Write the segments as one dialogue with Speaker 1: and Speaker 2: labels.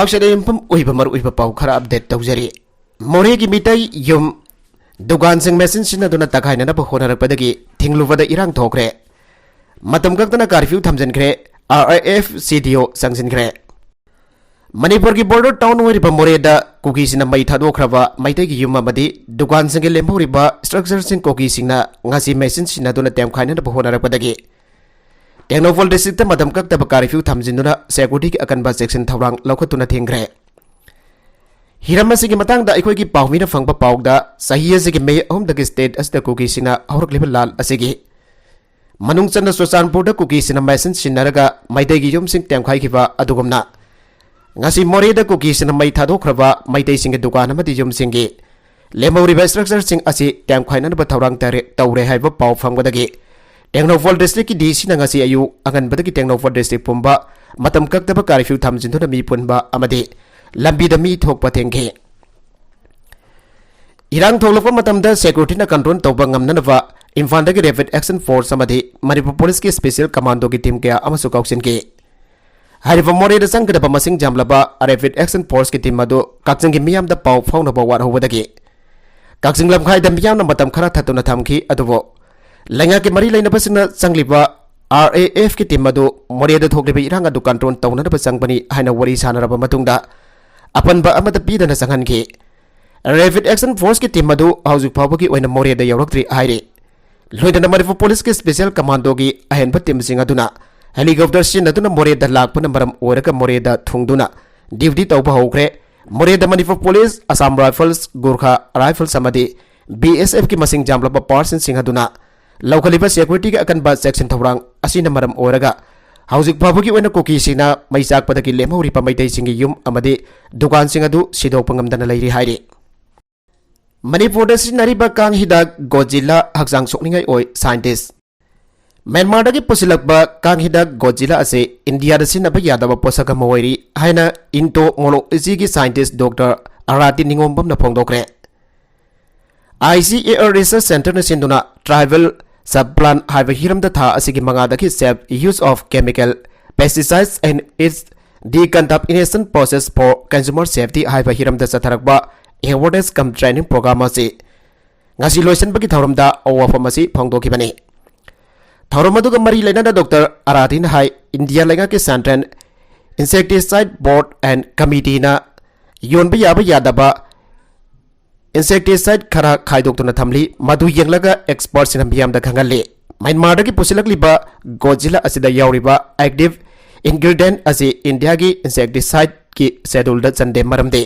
Speaker 1: ꯂꯩꯕꯥꯛꯁꯤꯗ ꯌꯨꯝꯐꯝ ꯑꯣꯏꯕ ꯃꯔꯨꯑꯣꯏꯕ ꯄꯥꯎ ꯈꯔ ꯑꯞꯗꯦꯠ ꯇꯧꯖꯔꯤ꯫ ꯃꯣꯔꯦꯒꯤ ꯃꯤꯇꯩ ꯌꯨꯝ ꯗꯨꯀꯥꯟꯁꯤꯡ ꯃꯦꯆꯤꯟ ꯁꯤꯖꯤꯟꯅꯗꯨꯅ ꯇꯛꯈꯥꯏꯅꯅꯕ ꯍꯣꯠꯅꯔꯛꯄꯗꯒꯤ ꯊꯤꯡꯂꯨꯕꯗ ꯏꯔꯥꯡ ꯊꯣꯛꯈ꯭ꯔꯦ꯫ ꯃꯇꯝ ꯀꯛꯇꯅ ꯀꯥꯔꯐ꯭ꯌꯨ ꯊꯝꯖꯤꯟꯈ꯭ꯔꯦ꯫ RIF CDO ꯆꯪꯁꯤꯟꯈ꯭ꯔꯦ꯫ ꯃꯅꯤꯄꯨꯔꯒꯤ ꯕꯣꯔꯗꯔ ꯇꯥꯎꯟ ꯑꯣꯏꯔꯤꯕ ꯃꯣꯔꯦꯗ ꯀꯨꯀꯤꯁꯤꯡꯅ ꯃꯩ ꯊꯥꯗꯣꯛꯈ꯭ꯔꯕ ꯃꯩꯇꯩꯒꯤ ꯌꯨꯝ ꯑꯃꯗꯤ ꯗꯨꯀꯥꯟꯁꯤꯡꯒꯤ ꯂꯦꯝꯍꯧꯔꯤꯕ ꯁ꯭ꯇ꯭ꯔꯛꯆꯔꯁꯤꯡ ꯀꯨꯀꯤꯁꯤꯡꯅ ꯉꯁꯤ ꯃꯦꯆꯤꯟ ꯁꯤꯖꯤꯟꯅꯗꯨꯅ ꯇꯦꯝꯈꯥꯏꯅꯅꯕ ꯍꯣꯠꯅꯔꯛꯄꯗꯒꯤ ꯇꯦꯡꯅꯧꯄꯜ ꯗꯤꯁꯇ꯭ꯔꯤꯛꯇ ꯃꯇꯝ ꯀꯛꯇꯕ ꯀꯥꯔꯐ꯭ꯌꯨ ꯊꯝꯖꯤꯟꯗꯨꯅ ꯁꯦꯀ꯭ꯌꯨꯔꯤꯇꯤꯒꯤ ꯑꯀꯟꯕ ꯆꯦꯛꯁꯤꯟ ꯊꯧꯔꯥꯡ ꯂꯧꯈꯠꯇꯨꯅ ꯊꯤꯡꯈ꯭ꯔꯦ꯫ ꯍꯤꯔꯝ ꯑꯁꯤꯒꯤ ꯃꯇꯥꯡꯗ ꯑꯩꯈꯣꯏꯒꯤ ꯄꯥꯎꯃꯤꯅ ꯐꯪꯕ ꯄꯥꯎꯗ ꯆꯍꯤ ꯑꯁꯤꯒꯤ ꯃꯦ 3ꯗꯒꯤ ꯁ꯭ꯇꯦꯠ ꯑꯁꯤꯗ ꯀꯨꯀꯤꯁꯤꯡꯅ ꯍꯧꯔꯛꯂꯤꯕ ꯂꯥꯜ ꯑꯁꯤꯒꯤ ꯃꯅꯨꯡ ꯆꯟꯅ ꯆꯨꯔꯆꯥꯟꯄꯨꯔꯗ ꯀꯨꯀꯤꯁꯤꯡꯅ ꯃꯦꯆꯤꯟ ꯁꯤꯖꯤꯟꯅꯔꯒ ꯃꯩꯇꯩꯒꯤ ꯌꯨꯝꯁꯤꯡ ꯇꯦꯝꯈꯥꯏꯈꯤꯕ ꯑꯗꯨꯒꯨꯝꯅ ngasi Moreda kukisina mai thadokhraba maitai singe dukan amadi yum singe lemhoriba structure sing asi tam khainan ba thaurang taure haiba pau phangwadagi Tengnophol district ki DC na ngasi ayu angan badagi Tengnophol district pumba matam kaktaba curfew thamjinduna mi punba amadi lambi da mi thokpa thengge irang tholokpa matamda security na control tawba ngamnanaba Imphal-dagi Rapid Action Force amadi Manipur Police ki Special Commando ki team kaya amasu kauksin ki Harifa Moreda sangkadaba masing jamlaba Rapid Action Force ki team adu kakjing ki miyamda pau phaunaba war hobadagi kakjing lamkhai da miyamna matam khara thatuna thamki adubo lenga ki mari lainaba sina sangliba RAF ki team adu Moreda thokliba irang adu control tawnanaba sangbani haina wari sanaraba matungda apanba amada pidana sanghanki Rapid Action Force ki team adu haujuk phawbagi oina Moreda yawraktri haire loidana Manipur Police ki Special Commando ki ahenba team sing aduna helicopter sinaduna Moreda lakpana maram oiraga Moreda thungduna duty tawba hokre Moreda Manipur Police Assam Rifles Gurkha Rifles amadi BSF ki masing jamlaba parts singhaduna lawkhaliba security ki akanba section thawrang asina maram oiraga haujuk phabugi oina koki sina maisak padaki lemhori pamaitai singi yum amadi dukan singadu sidok pangamdana leiri haire Manipur da sinariba kang hidak Godzilla hakjang sokningai oi scientist Myanmar dagi pusilakba kang hidak Godzilla ase India da sinaba yadaba posaka moiri haina into monology gi scientist Dr. Arati Ningombam na phongdokre ICAR Research Center na sinduna tribal subplan haiba hiram da tha asigi manga dagi safe use of chemical pesticides and its decontamination process for consumer safety haiba hiram da satharakba awareness cum training program ase ngasi loisan bagi thauramda awafam asi phongdokibani Thauramadu mari lainana Dr. Aratin hai India lenga ke Central Insecticide Board and Committee na yonba yaba yadaba insecticide khara khaidokuna thamli madu yenglaga experts in biyam da khangalle Myanmar da ki pusilakliba Godzilla asida yawriba active ingredient ase India gi insecticide ki schedule da chande maramde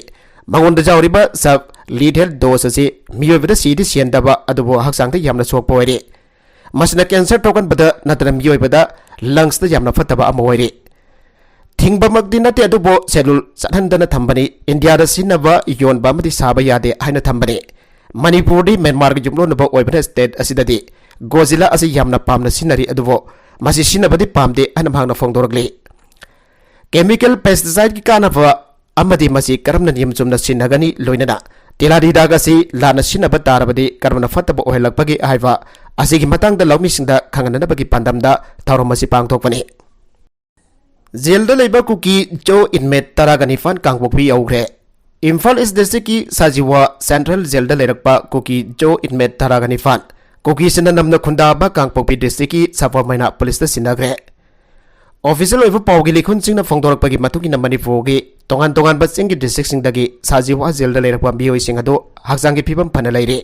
Speaker 1: mangonda jawriba sub lethal dose ase miyobida sidi siendaba adubo haksangda yamna sokpa oire masina cancer token bada natram yoi bada lungs da jamna fataba amoire thingba magdi nate adubo cellul sanhandana thambani India da sinaba yon ba madi saba yade haina thambani Manipur di Myanmar gi jumlo naba oibana state asidadi Godzilla asi yamna pamna sinari adubo masi sinabadi pamde anamhangna phongdoragli chemical pesticide ki kanaba amadi masi karamna niyam chumna sinagani loinana Tiladi dagasi lana sinaba tarabadi karamna fataba ohelakpagi haiba asigi matang da lawmi singda khangana bagi pandamda thauromasi pangthokpani Jail da leiba kuki jo inmate taragani fan kangpokpi yaugre Imphal East District ki Sajiwa Central Jail da leirakpa kuki jo inmate taragani fan kuki sina namna khunda ba kangpokpi district ki Sapormaina police da sinagre Official oiba pawgi likhun singna phongdorakpagi matugina Manipur gi tongan ba singi district singdagi Sajiwa Jail da leirakpa bioi singado hakjang gi phibam phana leire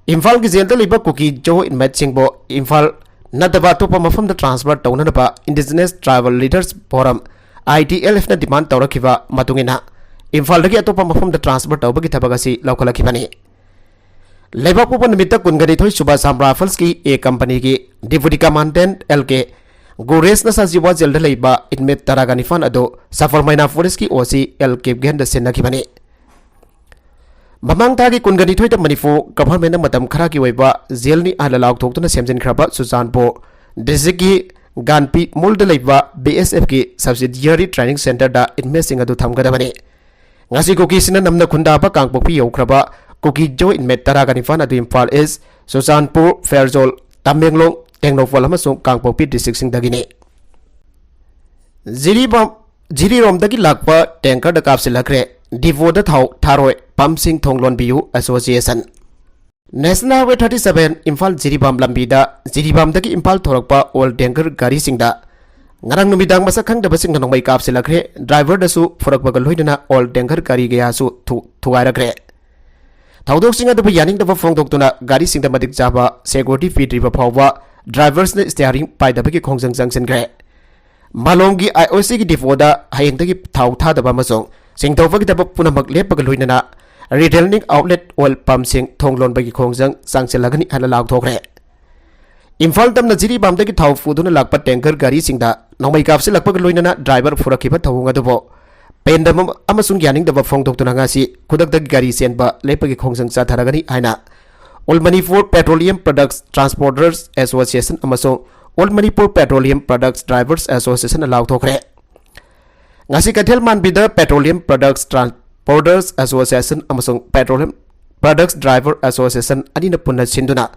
Speaker 1: Imphal ki jail da leiba kuki jo inmate singbo Imphal nadaba topa mafam da transfer tawnanaba Indigenous Tribal Leaders Forum ITLF na demand tawrakhiba matungina Imphal dagi atopa mafam da transfer tawbagi thabagasi laukhalakibani Leiba popa nimitta kungani thoi suba Assam Rifles ki a company ki deputy commandant LK Gores na Sajiwa jail da leiba inmate taragani fan ado Safarmaina Forest ki OC LK genda senakibani Mamang tagi kungani thoi da Manipur government na matam khara ki waiba jail ni ala lauk thoktuna semjin khraba Sujanpur district ki Ganpi mul da leiba BSF ki subsidiary training center da inmate sing adu thamgadabani ngasi ko kisina namna khunda ba kangpokpi yaukraba kuki jo inmate taragani fan adu Imphal East Sujanpur Fairjol Tamenglong Tengnophol amasung kangpokpi district sing dagini Jiri romdagi lakpa tanker da kapsilakre Divo da thau tharoi Pamsing Thonglon Biu Association. National Highway 37 Imphal Jiribam Lambida Jiribam dagi Imphal thorakpa all tanker gari singda ngarang numidang masa khang da basing nongbai kapsilakre driver da su forakba loidana all tanker gari gaya su thuairakre. Thaudok singa da yaning da phong tuna gari singda madik jaba security feed riba phawwa drivers na steering pai da bagi khongjang jangsen gre. Malongi IOC ki difoda hayeng dagi thau tha da ba masong singtawfa ki da punamak lepaga loinana retailing outlet oil pump sing thonglon bagi khongjang sangselagani hala law thokre. Imphal tamna Jiribam dagi thau fuduna lakpa tanker gari singda nongmai kapse lakpa loinana driver furakhiba thawunga dubo pendam amasung yaning da phong tuna ngasi kudak dagi gari senba lepagi khongjang cha tharagani aina All Manipur Petroleum Products Transporters Association amasung All Manipur Petroleum Products Drivers Association allow thokre. Ngasi kathel manbida Petroleum Products Transporters Association amasung Petroleum Products Driver Association anina punna sinduna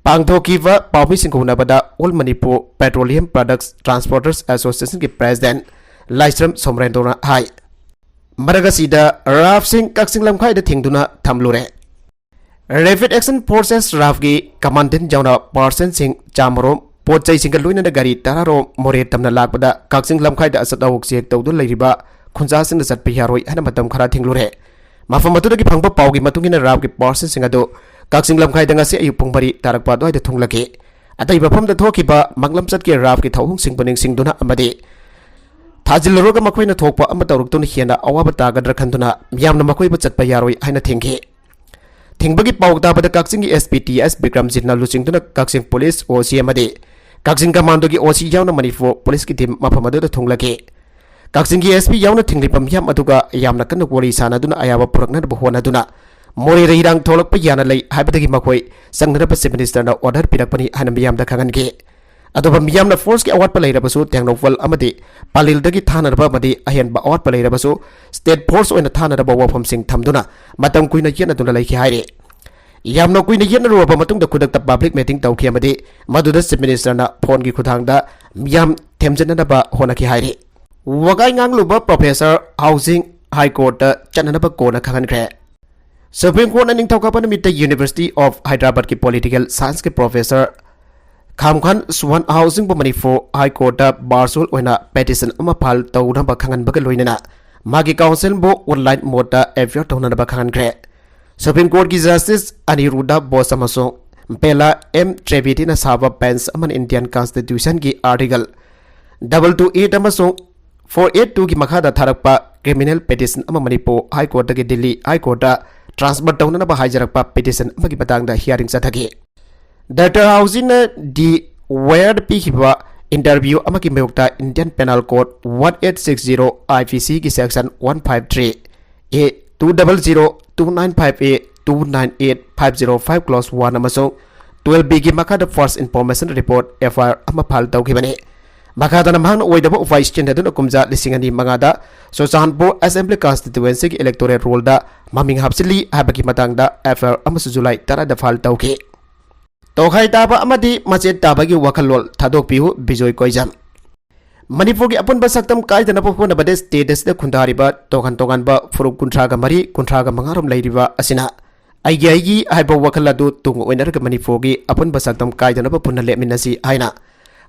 Speaker 1: pangthokiba pawmi singkuna bada All Manipur Petroleum Products Transporters Association ki President Laisram Somrendona hai Maragasida Raf Singh Kaksing Lamkhai da thingduna thamlure. Rapid Action Forces RAF ki Commandant Jauna Parson Singh Chamrom Pochai Singh Luina Gari Tararo More Tamna Lakpada Kaksing Lamkhai da Asat Awuk Sek Tawdu Lairiba Khunja Singh da Sat Piharoi Hana Matam Khara Thinglure Mafamatu da ki Phangpa Pawgi Matungina RAF ki Parson Singh ado Kaksing Lamkhai da ngasi Ayuk Pungbari Tarakpa Doi da Thunglake Atai Bafam da Thokiba Manglam Sat ki RAF ki Thawung Singh Baning Singh Duna Amadi Thajilroga Makoina Thokpa Amataruk Tun Hiana Awabata Gadra Khanduna Miyamna Makoi ba Chatpa Yaroi Haina Thingke Thingbagi Pawta pada Kaksing SPTS Bikram Jinna Lusing Tuna Kaksing Police OC Amadi Kaksing Commando ki OC Yauna Manipur Police ki team Mafamadu da Thunglake Kaksing ki SP Yauna Thinglipam Yam Aduga Yamna Kana Wari Sana Duna Ayawa Purakna Bahona Duna Mori Reirang Tolak Payana Lay Habadagi Makoi Sangnara Pacific Minister na order Pirakpani Hanam Yam da Kangan ke Adoba Miyam na force ki awat palay rabasu Tengnoval Amadi Palil dagi Thana Raba Madi Ayan ba awat palay rabasu State Force o na Thana Raba Wapam Sing Tamduna Matam Kuina Yana Duna Lay Haire Yamna Kuina Yana Roba Matung da Kudak public meeting Tau Kiamadi Maduda Chief Minister na Phone ki Khudang da Miyam Temjana Raba Hona ki Haire Wagai Ngang Luba Professor Housing High Court da Chananaba Kona Kangan Kre Supreme Court na Ningthaukapan Mita University of Hyderabad ki Political Science ki Professor Khamkhan Swan Housing bu Manipur High Court da Barsul oina petition ama phal tawna ba khangan ba loinana magi council bu online mode da affair tawna ba khangan kre Supreme Court ki Justice Aniruddha Bose amasung Pela M Trivedi na saba bench aman Indian Constitution ki article 228 amasung 482 ki makha da tharakpa criminal petition ama Manipur High Court da ki Delhi High Court da transfer tawna ba haijarakpa petition ama ki batang da hearing chathagi Dr. Housing di Word Pihiba interview amaki mayokta Indian Penal Code 1860 IPC ki section 153 A 2002958 298505 clause 1 amasung 12B ki makada first information report FIR amapal tawkibani makada namhang oidaba vice chairman kumja lisingani mangada Sosanpur Assembly Constituency ki electoral roll da maming hapsili habaki matangda FIR amasu July 10 da fal tawki Tokhai taba amadi machet taba ki wakalol thadok pihu Bijoy Koijam Manipur ki apun basaktam kai dana pokho na bade status da khundari ba tokan ba furuk kuntra ga mari kuntra ga mangarom lairiba asina aigi haiba wakala du tung oinar ga Manipur ki apun basaktam kai dana pa punna leminasi aina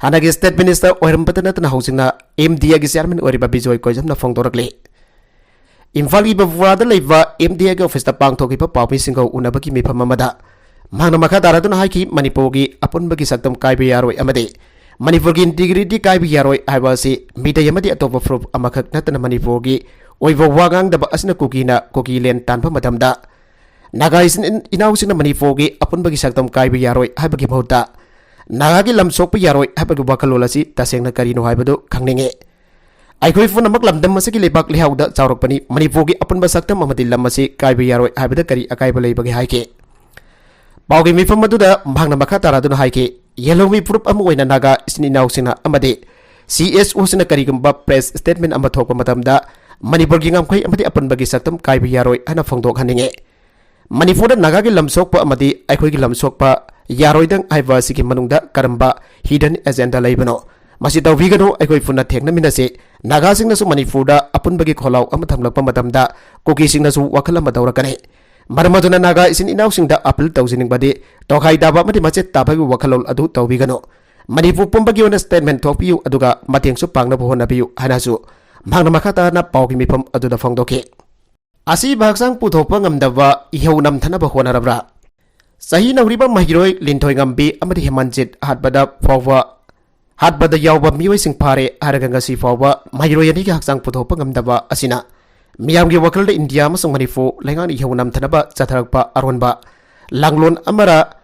Speaker 1: hanagi state minister oiram patana tana housingna MDA ki chairman oriba Bijoy Koijam na phongdorakle Imphal ki bawada leiba MDA ki office ta pangthoki pa pawmi singau unaba ki mifam amada Mangna makha daraduna haiki Manipur ki apun bagi saktam kai bi yaroi amade Manipur ki integrity kai bi yaroi haibasi mita yamadi atopa frup amakhak natana Manipur ki oiva wagang da asna kukina kukilen tanpa madamda Nagaisin inausin na Manipur ki apun bagi saktam kai bi yaroi haibagi bauta Naga ki lamsok bi yaroi haibagi wakalolasi tasengna karino haibadu khangninge Aikhoi fun amak lamdam masaki lebak lehauda chawrakpani Manipur ki apun basaktam amadi lamasi kai bi yaroi haibada kari akai balai bagi haike Paugi mifam maduda mangna makha taraduna haike yelomi proof amu oina naga isni nausina amade CSO sina karigumba press statement amba thokpa matamda Manipur gi ngamkhoi amadi apan bagi saktam kaibi yaroi ana phongdok haninge Manipur da naga gi lamsokpa amadi aikhoi gi lamsokpa yaroi dang aiwa sigi manungda karamba hidden agenda laibano masi tawbigano aikoi punna thekna minase naga singnasu manipurda apunbagi kholau ama thamlakpa matamda kuki singnasu wakhala madaurakane marmaduna naga isin inaw singda apil tawjining badi tokhai daba mati mache tabagi wakhalol adu tawbigano manipur pumbagi ona statement thokpiu aduga matengsu pangna bohona biu hanasu mangna makhata na pawgi mifam aduda phongdoke asi bahaksang puthokpa ngamdaba ihau namthana ba honarabra sahi nawriba mahiroi linthoi ngambi amadi hemanjit hatbada yawba mioi sing phare haraga ngasi fawba mahiroi ani ga haksang puthokpa ngamdaba asina miyamgi wakalda India masung Manipur lengan ihau namthanaba chatharakpa aronba langlon amara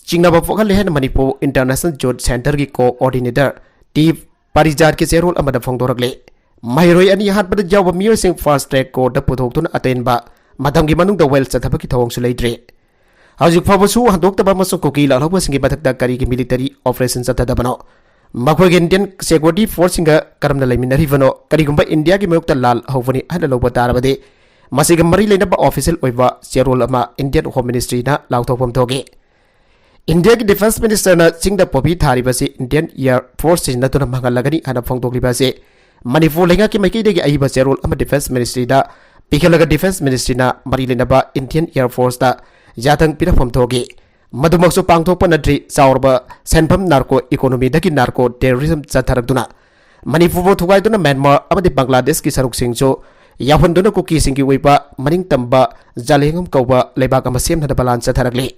Speaker 1: Chingnaba Focal Lehen Manipur International Joint Center ki coordinator T Parijat ki serol amada phongdorakle Mahiroi ani hatbada jawba mioi sing fast track court da puthok tun atenba madam gi manung da well chathaba ki thawang su leidre haujuk phabasu handoktaba masung koki la lawba singi bathakda kari ki military operation chathadabano makhoi Indian security force singa karamna laiminari vano karigumba India ki mayokta lal hawani hana lawba tarabade masiga mari leinaba official oiba serol ama Indian Home Ministry na lawthokpam thoge India ki Defense Minister na singda popi thari basi Indian Air Force na tuna mangalagani hana phongdokli base Manipur lenga ki maiki degi aiba serol ama Defense Ministry da pikhalaga Defense Ministry na mari leinaba Indian Air Force da yatang pirafam thoge madumakso pangthokpa nadri chaurba senpham narco economy dagi narco terrorism chatharakduna Manipur bo thugaiduna Myanmar amadi Bangladesh ki saruk singcho yahunduna kuki singi oiba maning tamba jalengam kauba leibak ama semna balan chatharakle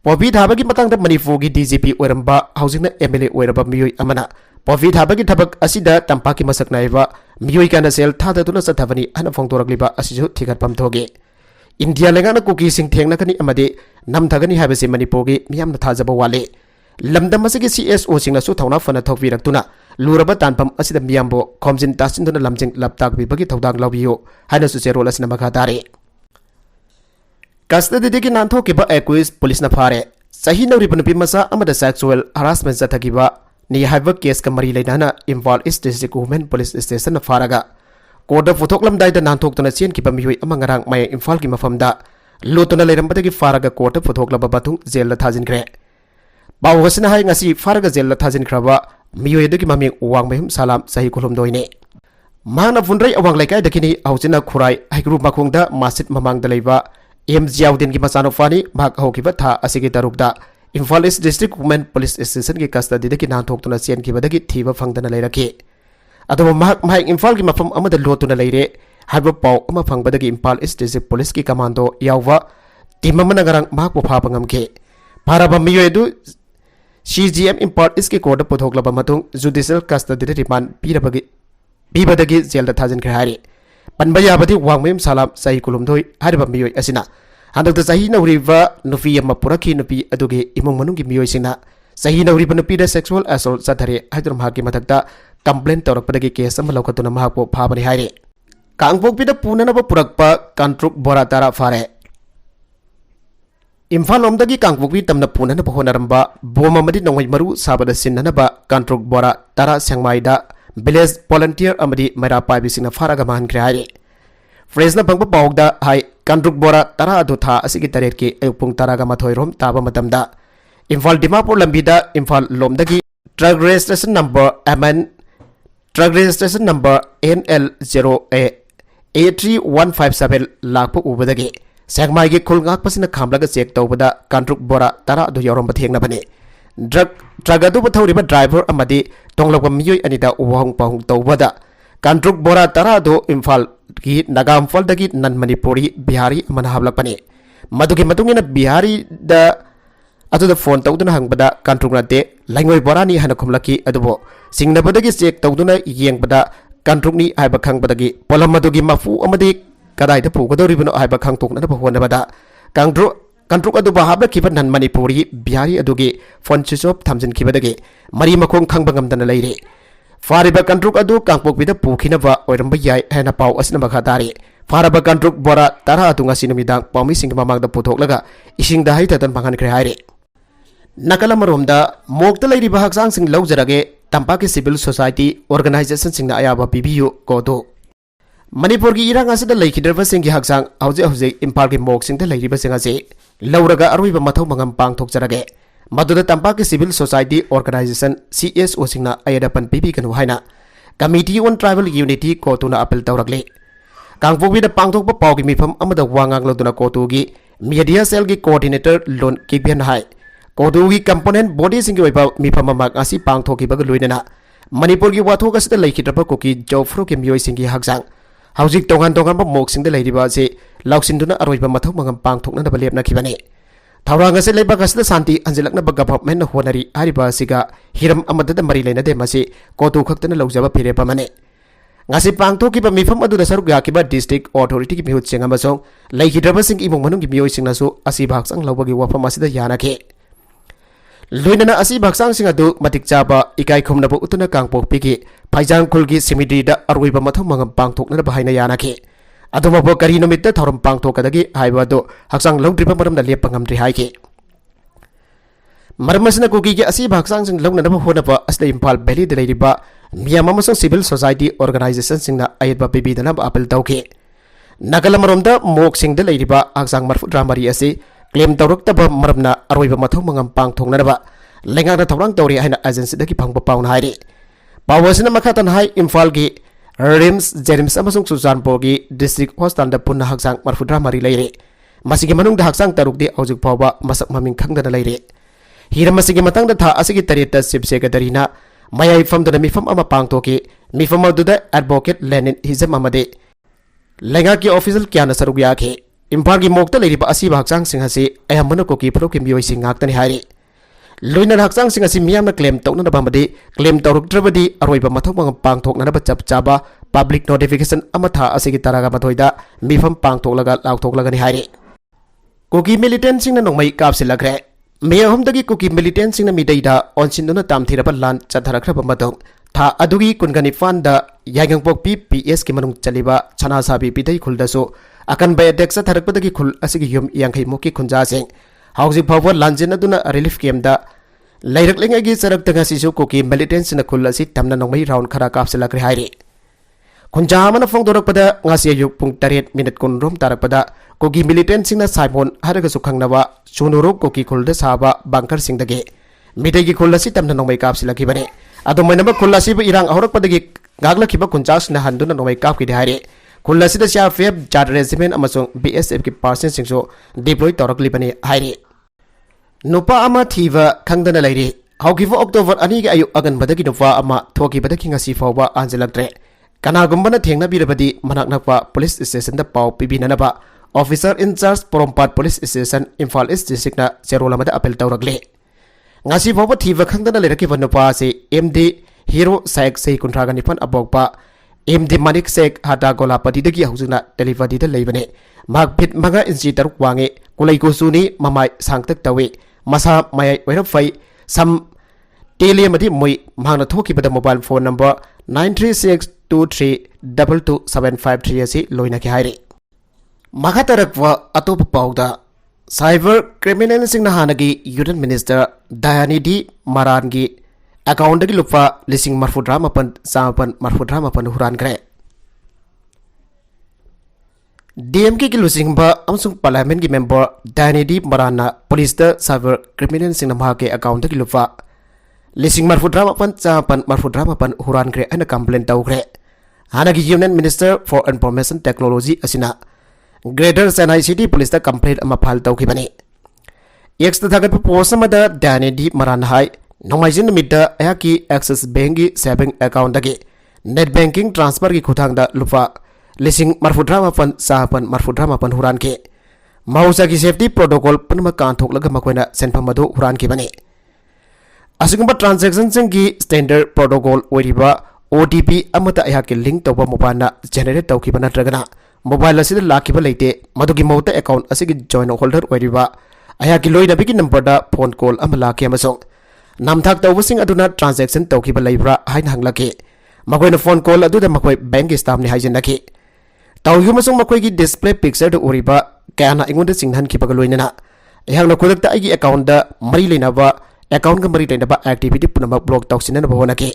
Speaker 1: Popi thabagi matangda Manipur ki DGP oiramba housing na MLA oiraba miyoi amana Popi thabagi thabak asida tampaki masak naiba miyoi kana sel thadaduna chathavani ana phongdorakliba asijo thigatpam thoge India lengana kuki sing thengna kani amade namthagani habase Manipur gi miyamna thajaba wale lamdam asigi CSO singna su thawna fana thokpiraktuna luraba tanpam asida miyambo khomjin tasinduna lamjing laptak bibagi thawdang lawbiyo hana su serol asna makha tare custody degi nanthokiba equis police na phare sahi nawriba nupi masa amada sexual harassment zathagiba ni haiba case ka mari leidana Imphal East District Women Police Station na pharaga Koda Futhoklam Daida Nantok to Nasian Kipamiwi among Rang Maya Imphal ki mafamda Lutona Lerambati Faraga Kota Futhoklaba Batung Zella Tazin Kre Bawasina Hai ngasi Faraga Zella Tazin Kraba Miyo Duki Mami Wang Mahim Salam Sahi Kulum Doine Mana Fundray Awang Laka Dakini Ausina Kurai Higru Makunda Masit Mamang Daleva M Jiaudin ki Masano Fani Mak Hokibata Asigita Rupda Imphal East District Women Police Station ki Custody Daki Nantok to Nasian Kibadaki Thiba Fangdana Leraki Ado mahak Imphal ki mafam amada lotuna leire haiba paw ama phangbadagi Imphal East District Police ki commando yawwa team amana garang mahak po phaba ngamke paraba miyo edu CGM Imphal East ki court pothoklaba matung judicial custody remand bibadagi jail da thajin khari panba yabadi wangmem salam sahi kulumdoi hariba miyo asina handak da sahi nawriba nufi amma puraki nupi aduge imong manung ki miyo sina sahi nawriba nupi da sexual assault sathare hadrum haki mathakta complaint tawrakpadagi case ama laukatuna mahakpo phabani haire kangpokpida punanaba purakpa kantruk bora tara fare Imphal lomdagi kangpokpi tamna punanaba honaramba boma amadi nongoi maru sabada sinnanaba kantruk bora tara sangmaida village volunteer amadi maira paibisina faraga mahankre haire Fresna phangba pawda hai kantruk bora tara adu tha asigi taret ki ayupung taraga mathoi rom taba matamda Imphal Dimapur lambida Imphal lomdagi truck registration number NL0A3157 lakpa ubadagi Sagmai gi khulngak pasina khamlaga check tawbada kantruk bora tara adu yorom bathengna bane truck adu bathoriba driver amadi tonglakwa miyoi anida uwahong pahung tawbada kantruk bora tara adu Imphal gi Nagamphal dagi nan Manipuri Bihari amana hablakpane madugi matungina Bihari da adu phone tawduna hangbada kantruk nate langoi borani hana khumlaki adubo singnabadagi check tawduna yengbada kantrukni aiba khangbadagi polamadugi mafu amadi kadai da pugadoribano aiba khangtokna da honabada kantruk adu bahabla kiba nan Manipuri Bihari adugi phone switch off thamjin kibadagi mari makhong khangba ngamdana leire fariba kantruk adu kangpokbida pukhinaba oiramba yai hena paw asna makha tari faraba kantruk bora tara atu ngasi numidang pawmi sing mamangda puthoklaga ising da haitatan panghan kre haire Nakalamaromda Mokta Lady Bahaksang Sing Lowjarage Tampaki Civil Society Organization Sing na Ayaba Bibiyu Kodo Manipur ki irang asida laikiderba sing ki haksang hauze Imphal ki mok sing da lairiba sing ase lauraga aruiba mathau mangam pang thokjarage मदुदा तंपा के civil society organisation CSO सिंगना अयदपन पीबी कनु हाइना committee on tribal unity कोतुना appeal तौरकले कांगपोबीदा पांगथोकप पाउगी मिफम अमदा वांगांग लोदुना कोतुगी मीडिया सेल की कोऑर्डिनेटर लोन किबियन हाई कोतुगी कंपोनेंट बॉडी सिंग ओइबा मिफम अमक आसी पांगथोकीबग लोइनना मणिपुर की वाथोक असदा लैखिद्रब कुकी जौफ्रो के मियोय सिंगी हकजांग हौजिक तोंगान तोंगान मोक सिंग लैरिबा से लाउसिंदुना अरोइबा मथौ मंगम पांगथोकना लेपनाखिबने थौरांग असे लेबाक असदा शांति अंजलकनब गवर्नमेंट होनरी हारिबा सिगा हिरम अमदद मरी लेनदे मसे कोतु खक्तना लौजबा फिरेपमने ngasi pangthokiba mifam aduda saruk yakiba district authority ki mihut singa masong laikidraba sing imong manung ki miyoi singna su asi bhaksang lawbagi wafam asida yanake loinana asi bhaksang sing adu matik chaba ikai khumnaba utuna kangpok pigi phaijang khulgi simidri da arwiba matham mangam pangthokna bahaina yanake aduma bo kari nomitta thorum pangthokadagi haiba do haksang lawdriba maram da lepangamdri haike मरमसना कुकी के असी भागसांग सिंग लौननब होनबा असले Imphal valley द लेरिबा मियाम अमसंग सिविल सोसाइटी ऑर्गेनाइजेशन सिंगना अयबा पिबिदनब अपील तौके नगलमरोमदा मोक सिंग द लेरिबा आगसांग मरफुद्रा मरी असी क्लेम तौरक्तब मरमना अरोइबा मथौ मंगम पांगथोंगनबा लेंगाना थौरांग तौरी हाइना एजेंसी दगी फंगबा पाउन हाइरे पावसना मखातन हाइ इम्फाल की रिम्स जेरिम्स अमसंग सुजानपुर की डिस्ट्रिक्ट हॉस्पिटल द पुन्ना आगसांग मरफुद्रा मरी लेरे मसिगे मनुंग द आगसांग तरुक दे औजुक फावबा मसक ममिंग खंगदना लेरे हिरम असिगे मतंग था असिगे तरीत चिफ सेक्रेटरीना मयाई फमदुना मिफम अमा पांगथोके मिफम अदुदा एडवोकेट लेनिन हिजम अमदे लेंगा की ऑफिशियल क्याना सरुग याखे इम्फाल की मोक्ता लेरिबा असी भागसांग सिंह से अयमन कोकी प्रो के मियोई सिंह आक्तनि हाइरे लोइना भागसांग सिंह असि मियामना क्लेम तौना बमदे क्लेम तौरक्त्रबदि अरोइबा मथौ मंग पांगथोकना चप चाबा पब्लिक नोटिफिकेशन अमा था असिगे तरागा मथोइदा मिफम पांगथोकलगा लाउथोकलगनि हाइरे कोकी मिलिटेंट सिंह नोंमै कापसिलग्रे मे अहमदगी कुकी मिलिटेंट सिंह मिदैदा ऑनसिंदुना तामथिरब लान चथरख्रब मदों था अदुगी कुनगनिफानदा यागंगपोकपी PS की मनुंग चलिबा छनासाबी पिदै खुलदसो अकन बेडेक्स थरकपदगी खुल असिगी युम यांखै मुकी खुंजासिंग हाउजी फाव लांजिन अदुना रिलीफ कैम्पदा लैरकलेंगी चरक्तगा सिसु कुकी मिलिटेंट सिंह खुल असि तमना नोंमै राउंड खरा कापसिलग्रे हाइरे खुंजा अमना फोंदोरकपदा ngasi ayuk pung 8 kunrom tarakpada कोकी मिलिटेंट सिंगना साइमोन हरगसु खंगनबा सुनुरो कोकी खुलदा साबा बंकर सिंगदगे मिदैगी खुलसी तमना नोंमै कापसिलखिबने अदो मैनब खुलसीब इरांग हरकपदगी गागलखिबा कुंचासना हंदुना नोंमै कापकिदे हाइरे खुलसीदा CRPF जाट रेजिमेंट अमसों BSF की पर्सन सिंगसो डिप्लॉय तौरकलिबने हाइरे नुपा अमा थीवा खंगदना लैरे हौकिबा अक्टोबर 2 गी अयु अगनबदगी नुपा अमा थोकिबदगी ngasi फावबा आंजलक्ट्रे कनागुम्बना थेंगना बिरबदी मनाक नकपा पुलिस स्टेशन दा पाव पिबिननबा officer in-charge Porompat police station Imphal east district चेरोलमदा अपील तौरकले ngasi फावबा थीवा खंगदना लेरकिबा नुपा से MD हीरो साइक से कुंथ्रागा निफन अबोकपा MD मानिक शेख हाटा गोलापतिदगी हौजुना डेलीवरीदा लेबने माग फिट मगा इंची तरुक वांगे कुलैकुसुनी ममाय सांगतक तवे मसा माय वैरफै सम टेलियमदि मोय मांगना थोकिबदा मोबाइल फोन नंबर 9362322753 असी लोइना के हाइरे मखातरकवा अतोप पाउदा साइबर क्रिमिनल सिंह हानगी यूनियन मिनिस्टर दयानिधि मारान की अकाउंट की लुपा लिसिंग मरफुद्रा मपन सामपन मरफुद्रा मपन हुरानग्रे DMK की लुसिंग पार्लियामेंट की member Dayanidhi Maran police cyber criminal सिंह के अकाउंट की लुपा लिसिंग मरफुद्रा मपन सामपन मरफुद्रा मपन हुरानग्रे अन कंप्लेन तौग्रे हानगी union minister for information technology असिना ग्रेटर चेन्नई सिटी पुलिस दा कंप्लेंट अमा फाइल तौखिबने एक्स तथागत पोस्ट अमदा दयानिधि मारान हाई नोंमाइजिन मिदा अयाकी एक्सिस बैंक की सेविंग अकाउंट दगे नेट बैंकिंग ट्रांसफर की खुथांगदा लुपा लिसिंग मरफुद्रा मपन साहपन मरफुद्रा मपन हुरान के महौसा की सेफ्टी प्रोटोकॉल पनमा कांथोकलगा मकोइना सेनफम मदु हुरान की बने असिगुंबा ट्रांजैक्शन की स्टैंडर्ड प्रोटोकॉल ओरिबा OTP अमता अयाकी लिंक तौबा मोबाइल जनरेट तौखिबा नत्रगना मोबाइल असिदा लाखिबा लेते मदुगी मौता अकाउंट असिगी जॉइन होल्डर ओरिबा अयाकी लोइनबिगी नंबर दा फोन कॉल अमा लाखे अमसों नामथाक तौबसिंग अदुना ट्रांजैक्शन तौखिबा लेब्रा हाइन हंगलाके मकोइना फोन कॉल अदुदा मकोइ बैंक स्टाफ ने हाइजनके तौयु मसों मकोइगी डिस्प्ले पिक्चर द ओरिबा काना इंगोंदा सिंगहनखिबा लोइनना यहांना खुदकता आइगी अकाउंट दा मरी लेनाबा अकाउंट का मरी लेनाबा एक्टिविटी पुनम ब्लॉक तौसिनना होनके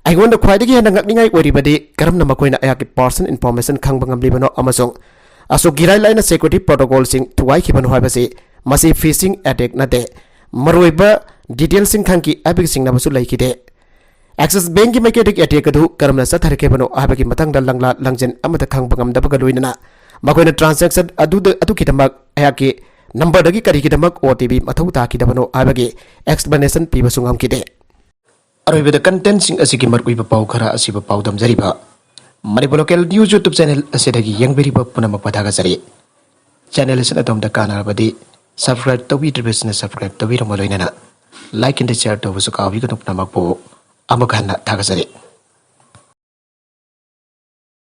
Speaker 1: अगोंद ख्वाइदगी हेन ngakningai ओरिबदि करमना मकोइना अयाकी पर्सन इन्फॉर्मेशन खंगबा ngamlibano amasong aso girai laina security protocol sing thuwai khibano haibase masi phishing attack nate मरोइबा डिटेल सिंह खांकी आबेग सिंगनाबसु लैखिदे एक्सिस बैंक की मैकेटिक अटैक अदु करमना सथरकेबनो आबेगी मतंगदा लंगला लंजन अमता खांगबा ngamdaba लोइनना मखोइना ट्रांजैक्शन अदुकिदमक अयाके नंबर दगी करिगिदमक ओटीपी मथौ ताकिदबनो आबेगी एक्सप्लेनेशन पीबसु ngamkide अरोइबदा कंटेंट सिंग असिगी मरकुइबा पाउ खरा असिबा पाउ दमजरिबा Manipur local news YouTube channel असिदगी यंगबेरिबा पुनमक पथागजरि चैनल असिन अदमदा कानारबदी सब्सक्राइब तौबीद्रिबसना सब्सक्राइब तौबीरम लोइनना लाइक एंड शेयर तौबसु काविगनु पुनमक पो अमुक हन्ना थागजरि।